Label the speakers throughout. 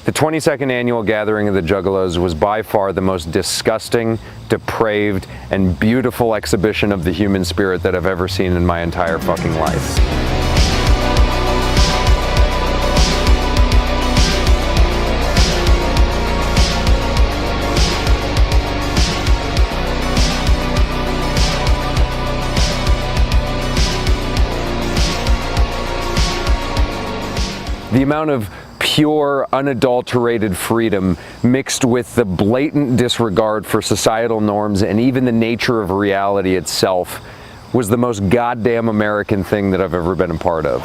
Speaker 1: The 22nd annual gathering of the Juggalos was by far the most disgusting, depraved, and beautiful exhibition of the human spirit that I've ever seen in my entire fucking life. The amount of pure, unadulterated freedom mixed with the blatant disregard for societal norms and even the nature of reality itself was the most goddamn American thing that I've ever been a part of.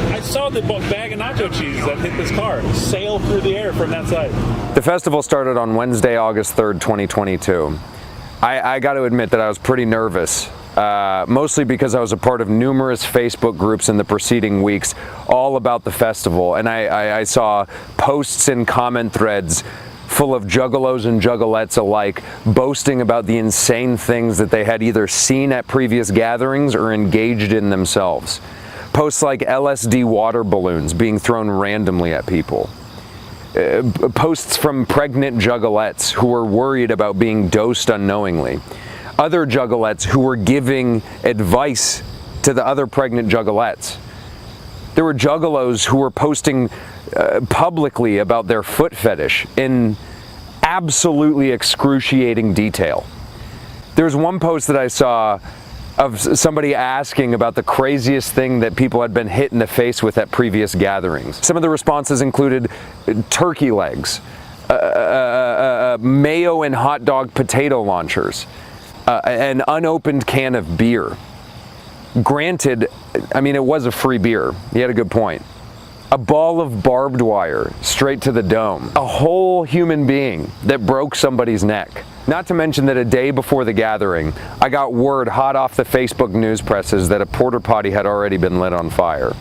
Speaker 2: I saw the bag of nacho cheese that hit this car sail through the air from that side.
Speaker 1: The festival started on Wednesday, August 3rd, 2022. I got to admit that I was pretty nervous, mostly because I was a part of numerous Facebook groups in the preceding weeks all about the festival, and I saw posts and comment threads full of juggalos and juggalettes alike boasting about the insane things that they had either seen at previous gatherings or engaged in themselves. Posts like LSD water balloons being thrown randomly at people. Posts from pregnant juggalettes who were worried about being dosed unknowingly. Other juggalettes who were giving advice to the other pregnant juggalettes. There were juggalos who were posting publicly about their foot fetish in absolutely excruciating detail. There was one post that I saw of somebody asking about the craziest thing that people had been hit in the face with at previous gatherings. Some of the responses included turkey legs, mayo and hot dog potato launchers, an unopened can of beer. Granted, I mean, it was a free beer. He had a good point. A ball of barbed wire straight to the dome. A whole human being that broke somebody's neck. Not to mention that a day before the gathering, I got word hot off the Facebook news presses that a porta potty had already been lit on fire.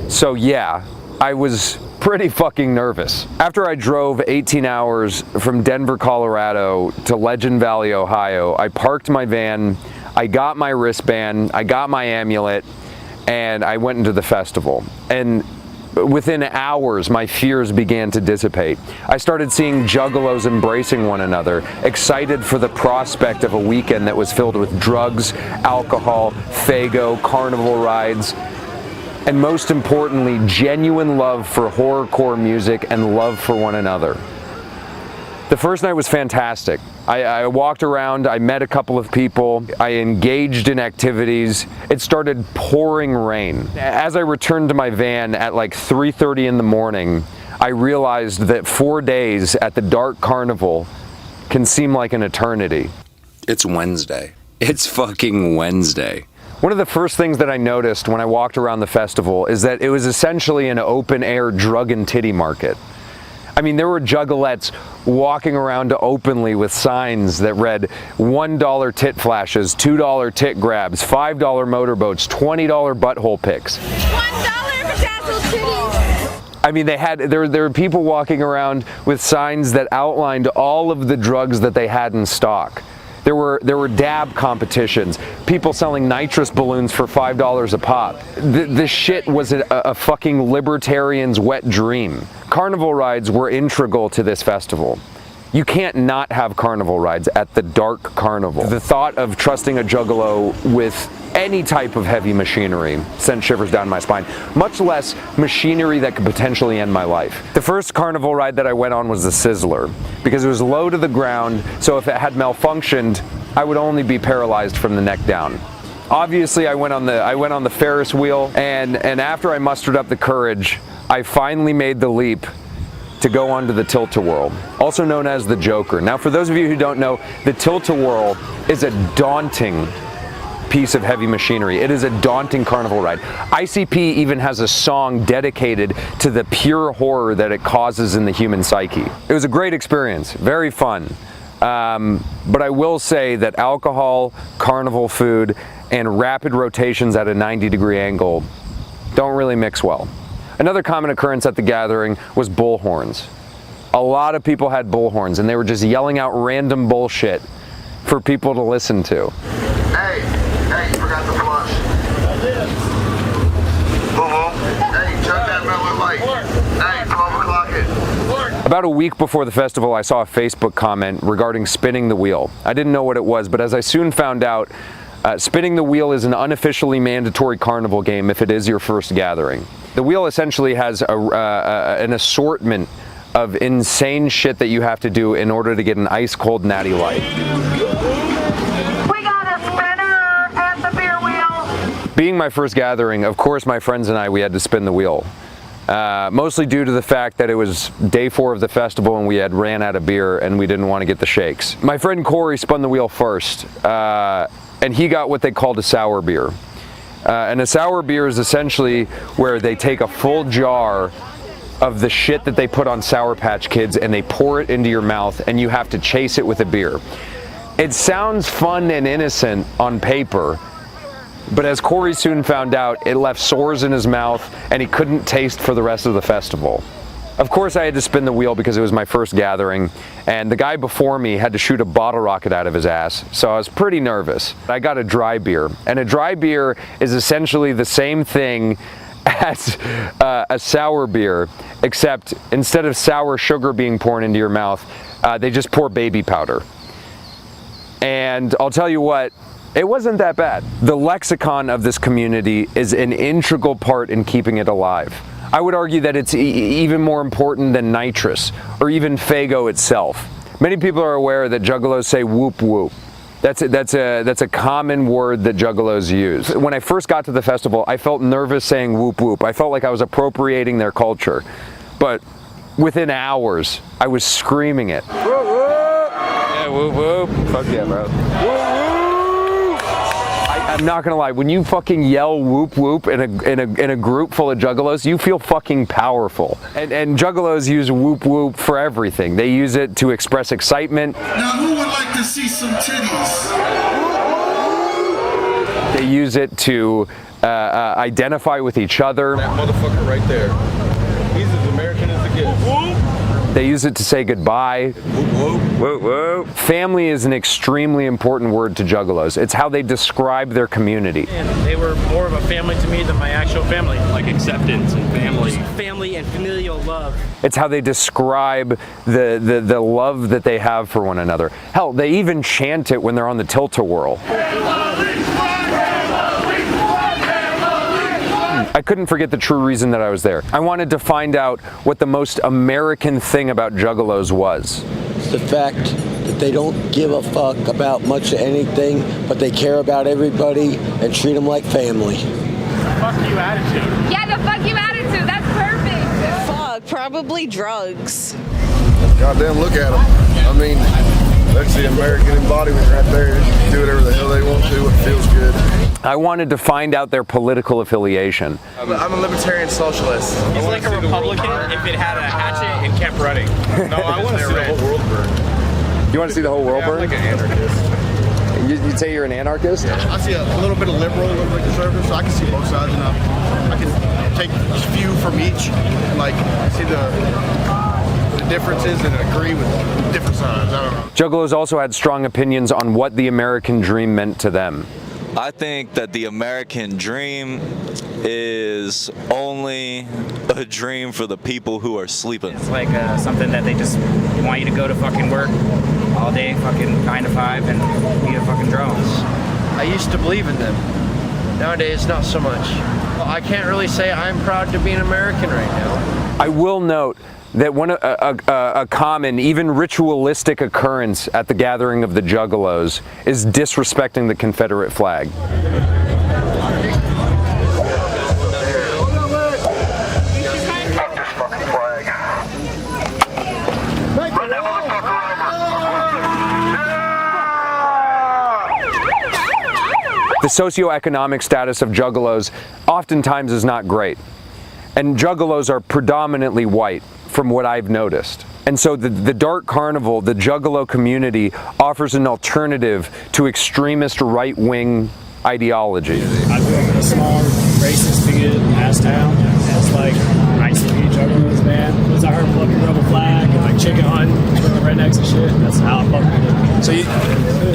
Speaker 1: So yeah, I was pretty fucking nervous. After I drove 18 hours from Denver, Colorado to Legend Valley, Ohio, I parked my van, I got my wristband, I got my amulet, and I went into the festival. And within hours, my fears began to dissipate. I started seeing juggalos embracing one another, excited for the prospect of a weekend that was filled with drugs, alcohol, Fago, carnival rides, and most importantly, genuine love for horrorcore music and love for one another. The first night was fantastic. I walked around, I met a couple of people, I engaged in activities. It started pouring rain. As I returned to my van at like 3:30 in the morning, I realized that 4 days at the dark carnival can seem like an eternity. It's Wednesday. It's fucking Wednesday. One of the first things that I noticed when I walked around the festival is that it was essentially an open-air drug and titty market. I mean, there were juggalettes walking around openly with signs that read $1 tit flashes, $2 tit grabs, $5 motorboats, $20 butthole pics.
Speaker 3: $1 bedazzled titties.
Speaker 1: I mean, there were people walking around with signs that outlined all of the drugs that they had in stock. There were dab competitions, people selling nitrous balloons for $5 a pop. This shit was a fucking libertarian's wet dream. Carnival rides were integral to this festival. You can't not have carnival rides at the dark carnival. The thought of trusting a juggalo with any type of heavy machinery sent shivers down my spine, much less machinery that could potentially end my life. The first carnival ride that I went on was the Sizzler, because it was low to the ground, so if it had malfunctioned, I would only be paralyzed from the neck down. Obviously, I went on the Ferris wheel, and after I mustered up the courage, I finally made the leap to go onto the Tilt-A-Whirl, also known as the Joker. Now, for those of you who don't know, the Tilt-A-Whirl is a daunting piece of heavy machinery. It is a daunting carnival ride. ICP even has a song dedicated to the pure horror that it causes in the human psyche. It was a great experience, very fun. But I will say that alcohol, carnival food, and rapid rotations at a 90-degree angle don't really mix well. Another common occurrence at the gathering was bullhorns. A lot of people had bullhorns, and they were just yelling out random bullshit for people to listen to. About a week before the festival, I saw a Facebook comment regarding spinning the wheel. I didn't know what it was, but as I soon found out, spinning the wheel is an unofficially mandatory carnival game if it is your first gathering. The wheel essentially has an assortment of insane shit that you have to do in order to get an ice cold natty light.
Speaker 4: We got a spinner at the beer wheel.
Speaker 1: Being my first gathering, of course my friends and I, we had to spin the wheel. Mostly due to the fact that it was day 4 of the festival and we had ran out of beer and we didn't want to get the shakes. My friend Corey spun the wheel first, and he got what they called a sour beer. And a sour beer is essentially where they take a full jar of the shit that they put on Sour Patch Kids and they pour it into your mouth and you have to chase it with a beer. It sounds fun and innocent on paper, but as Corey soon found out, it left sores in his mouth and he couldn't taste for the rest of the festival. Of course I had to spin the wheel because it was my first gathering, and the guy before me had to shoot a bottle rocket out of his ass, so I was pretty nervous. I got a dry beer, and a dry beer is essentially the same thing as a sour beer, except instead of sour sugar being poured into your mouth, they just pour baby powder. And I'll tell you what, it wasn't that bad. The lexicon of this community is an integral part in keeping it alive. I would argue that it's even more important than nitrous or even Faygo itself. Many people are aware that Juggalos say whoop whoop. That's a common word that Juggalos use. When I first got to the festival, I felt nervous saying whoop whoop. I felt like I was appropriating their culture. But within hours, I was screaming it. Whoop whoop! Yeah, whoop whoop. Fuck yeah, bro. Whoop whoop! I'm not gonna lie, when you fucking yell whoop whoop in a group full of Juggalos, you feel fucking powerful. And Juggalos use whoop whoop for everything. They use it to express excitement.
Speaker 5: Now who would like to see some titties?
Speaker 1: They use it to identify with each other.
Speaker 6: That motherfucker right there. He's as American as it gets.
Speaker 1: They use it to say goodbye.
Speaker 6: Whoop, whoop, whoop.
Speaker 1: Family is an extremely important word to Juggalos. It's how they describe their community.
Speaker 7: And they were more of a family to me than my actual family.
Speaker 2: Like acceptance and family.
Speaker 7: Family and familial love.
Speaker 1: It's how they describe the love that they have for one another. Hell, they even chant it when they're on the tilt-a-whirl. I couldn't forget the true reason that I was there. I wanted to find out what the most American thing about Juggalos was.
Speaker 8: It's the fact that they don't give a fuck about much of anything, but they care about everybody and treat them like family.
Speaker 7: Fuck you attitude.
Speaker 3: Yeah, the fuck you attitude. That's perfect.
Speaker 9: Fuck, probably drugs.
Speaker 6: Goddamn, look at them. I mean, that's the American embodiment right there. Do whatever the hell they want to, what feels good.
Speaker 1: I wanted to find out their political affiliation.
Speaker 10: I'm a libertarian socialist.
Speaker 7: He's like a Republican if it had a hatchet and kept running.
Speaker 6: No, I want to see the whole world burn.
Speaker 1: You want to see the whole world burn?
Speaker 6: I'm like an anarchist.
Speaker 1: You'd say you're an anarchist?
Speaker 5: I see a little bit of liberal, a little bit of conservative, so I can see both sides enough. I can take a few from each and like see the differences and agree with different sides. I don't know.
Speaker 1: Juggalos also had strong opinions on what the American dream meant to them.
Speaker 11: I think that the American dream is only a dream for the people who are sleeping.
Speaker 7: It's like something that they just want you to go to fucking work all day, fucking 9 to 5, and eat a fucking drones.
Speaker 10: I used to believe in them. Nowadays, not so much. Well, I can't really say I'm proud to be an American right now.
Speaker 1: I will note that a common, even ritualistic occurrence at the gathering of the Juggalos is disrespecting the Confederate flag. The socioeconomic status of Juggalos oftentimes is not great, and Juggalos are predominantly white, from what I've noticed. And so the Dark Carnival, the Juggalo community, offers an alternative to extremist right-wing ideology.
Speaker 12: I grew up in a small, racist, bigoted ass town. It's like nice to be Juggalos, man. Because I heard fucking rebel flag and like chicken hunt with the rednecks and shit. That's how I fuck with it.
Speaker 1: So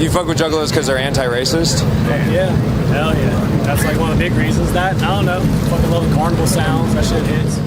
Speaker 1: you fuck with Juggalos because they're anti-racist?
Speaker 12: Yeah, hell yeah. That's like one of the big reasons that, I don't know, fucking love the carnival sounds, that shit hits.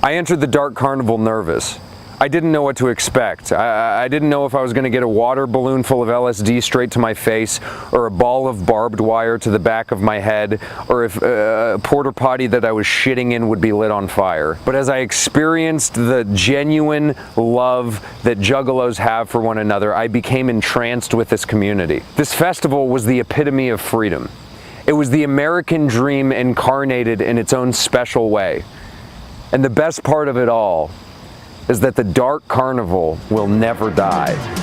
Speaker 1: I entered the Dark Carnival nervous. I didn't know what to expect. I didn't know if I was going to get a water balloon full of LSD straight to my face, or a ball of barbed wire to the back of my head, or if a porta potty that I was shitting in would be lit on fire. But as I experienced the genuine love that Juggalos have for one another, I became entranced with this community. This festival was the epitome of freedom. It was the American dream incarnated in its own special way. And the best part of it all is that the dark carnival will never die.